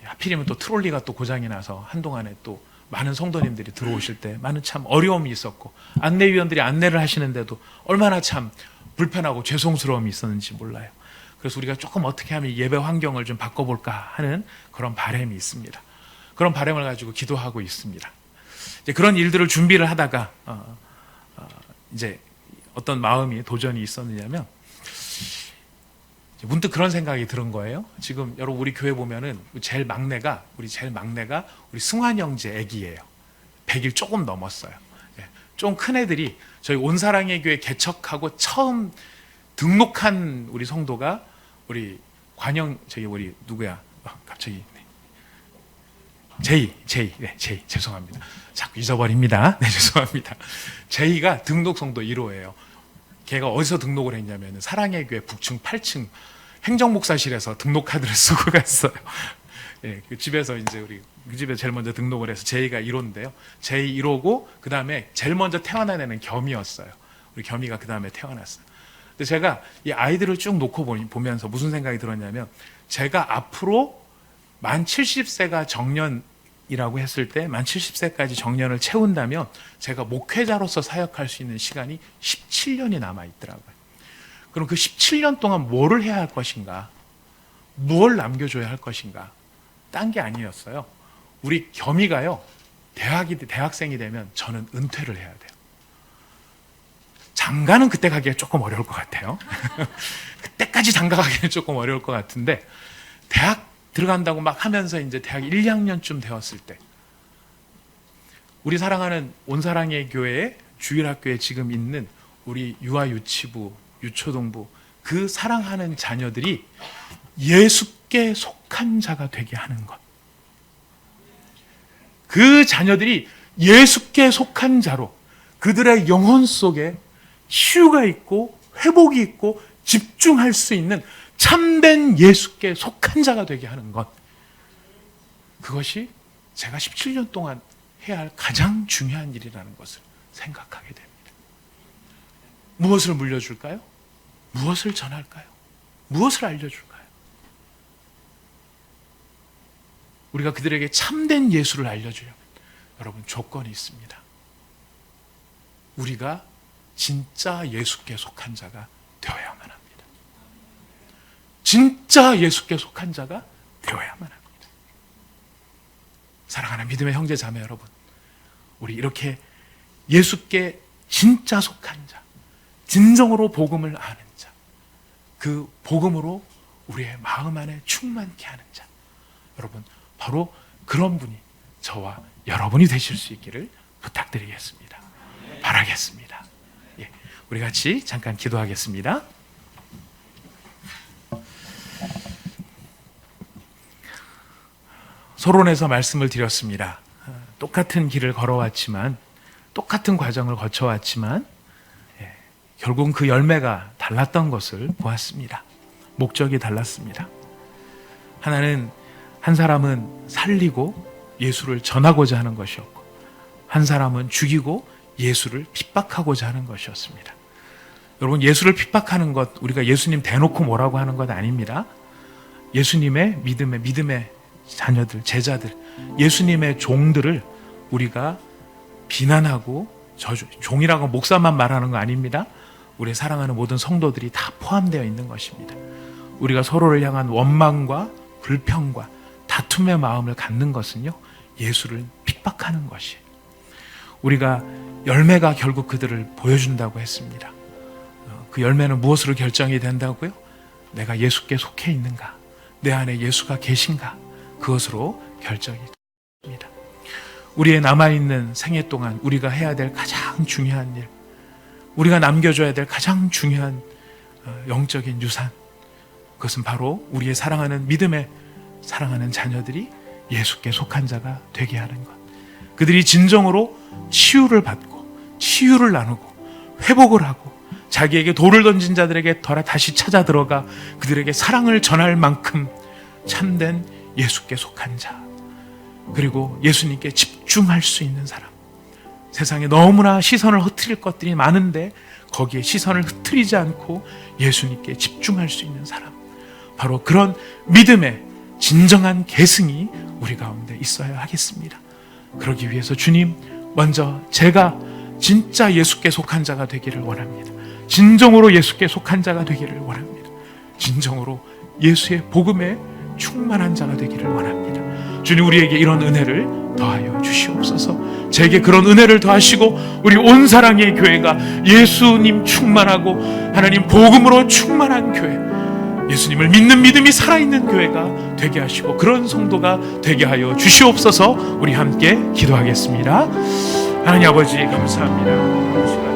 하필이면 또 트롤리가 또 고장이 나서 한동안에 또 많은 성도님들이 들어오실 때 많은 참 어려움이 있었고, 안내위원들이 안내를 하시는데도 얼마나 참 불편하고 죄송스러움이 있었는지 몰라요. 그래서 우리가 조금 어떻게 하면 예배 환경을 좀 바꿔볼까 하는 그런 바람이 있습니다. 그런 바람을 가지고 기도하고 있습니다. 이제 그런 일들을 준비를 하다가 이제 어떤 마음이 도전이 있었느냐면, 문득 그런 생각이 들은 거예요. 지금 여러분 우리 교회 보면은 제일 막내가 우리 승환 형제 애기예요. 100일 조금 넘었어요. 좀 큰 애들이 저희 온사랑의 교회 개척하고 처음 등록한 우리 성도가 우리 관영 우리 누구야? 갑자기 제이 죄송합니다. 자꾸 잊어버립니다. 네, 죄송합니다. 제이가 등록 성도 1호예요. 걔가 어디서 등록을 했냐면 사랑의 교회 북층 8층 행정목사실에서 등록 카드를 쓰고 갔어요. 그 집에서 이제 우리 그 집에 제일 먼저 등록을 해서 제이가 1호인데요. 제이 1호고 그 다음에 제일 먼저 태어난 애는 겸이었어요. 우리 겸이가 그 다음에 태어났어요. 근데 제가 이 아이들을 쭉 놓고 보면서 무슨 생각이 들었냐면, 제가 앞으로 만 70세가 정년이라고 했을 때 만 70세까지 정년을 채운다면 제가 목회자로서 사역할 수 있는 시간이 17년이 남아있더라고요. 그럼 그 17년 동안 뭐를 해야 할 것인가? 무엇을 남겨줘야 할 것인가? 딴 게 아니었어요. 우리 겸이가요, 대학생이 되면 저는 은퇴를 해야 돼요. 장가는 그때 가기가 조금 어려울 것 같아요. 그때까지 장가 가기는 조금 어려울 것 같은데, 대학 들어간다고 막 하면서 이제 대학 1, 2학년쯤 되었을 때, 우리 사랑하는 온사랑의 교회에, 주일학교에 지금 있는 우리 유아유치부, 유초동부, 그 사랑하는 자녀들이 예수께 속한 자가 되게 하는 것. 그 자녀들이 예수께 속한 자로 그들의 영혼 속에 치유가 있고 회복이 있고 집중할 수 있는 참된 예수께 속한 자가 되게 하는 것. 그것이 제가 17년 동안 해야 할 가장 중요한 일이라는 것을 생각하게 됩니다. 무엇을 물려줄까요? 무엇을 전할까요? 무엇을 알려줄까요? 우리가 그들에게 참된 예수를 알려주려면 여러분, 조건이 있습니다. 우리가 진짜 예수께 속한 자가 되어야만 합니다. 진짜 예수께 속한 자가 되어야만 합니다. 사랑하는 믿음의 형제 자매 여러분, 우리 이렇게 예수께 진짜 속한 자, 진정으로 복음을 아는 자, 그 복음으로 우리의 마음 안에 충만케 하는 자, 여러분, 바로 그런 분이 저와 여러분이 되실 수 있기를 부탁드리겠습니다. 바라겠습니다. 예, 우리 같이 잠깐 기도하겠습니다. 서론에서 말씀을 드렸습니다. 똑같은 길을 걸어왔지만, 똑같은 과정을 거쳐왔지만, 결국은 그 열매가 달랐던 것을 보았습니다. 목적이 달랐습니다. 하나는, 한 사람은 살리고 예수를 전하고자 하는 것이었고, 한 사람은 죽이고 예수를 핍박하고자 하는 것이었습니다. 여러분, 예수를 핍박하는 것, 우리가 예수님 대놓고 뭐라고 하는 것 아닙니다. 예수님의 믿음의 자녀들, 제자들, 예수님의 종들을 우리가 비난하고 종이라고 목사만 말하는 거 아닙니다. 우리 사랑하는 모든 성도들이 다 포함되어 있는 것입니다. 우리가 서로를 향한 원망과 불평과 다툼의 마음을 갖는 것은요, 예수를 핍박하는 것이에요. 우리가 열매가 결국 그들을 보여준다고 했습니다. 그 열매는 무엇으로 결정이 된다고요? 내가 예수께 속해 있는가? 내 안에 예수가 계신가? 그것으로 결정이 됩니다. 우리의 남아있는 생애 동안 우리가 해야 될 가장 중요한 일, 우리가 남겨줘야 될 가장 중요한 영적인 유산, 그것은 바로 우리의 사랑하는 믿음의 사랑하는 자녀들이 예수께 속한 자가 되게 하는 것. 그들이 진정으로 치유를 받고 치유를 나누고 회복을 하고 자기에게 돌을 던진 자들에게 다시 찾아 들어가 그들에게 사랑을 전할 만큼 참된 예수께 속한 자, 그리고 예수님께 집중할 수 있는 사람. 세상에 너무나 시선을 흩트릴 것들이 많은데 거기에 시선을 흩트리지 않고 예수님께 집중할 수 있는 사람, 바로 그런 믿음의 진정한 계승이 우리 가운데 있어야 하겠습니다. 그러기 위해서 주님, 먼저 제가 진짜 예수께 속한 자가 되기를 원합니다. 진정으로 예수께 속한 자가 되기를 원합니다. 진정으로 예수의 복음에 충만한 자가 되기를 원합니다. 주님, 우리에게 이런 은혜를 더하여 주시옵소서. 제게 그런 은혜를 더하시고 우리 온 사랑의 교회가 예수님 충만하고 하나님 복음으로 충만한 교회, 예수님을 믿는 믿음이 살아있는 교회가 되게 하시고 그런 성도가 되게 하여 주시옵소서. 우리 함께 기도하겠습니다. 하나님 아버지, 감사합니다.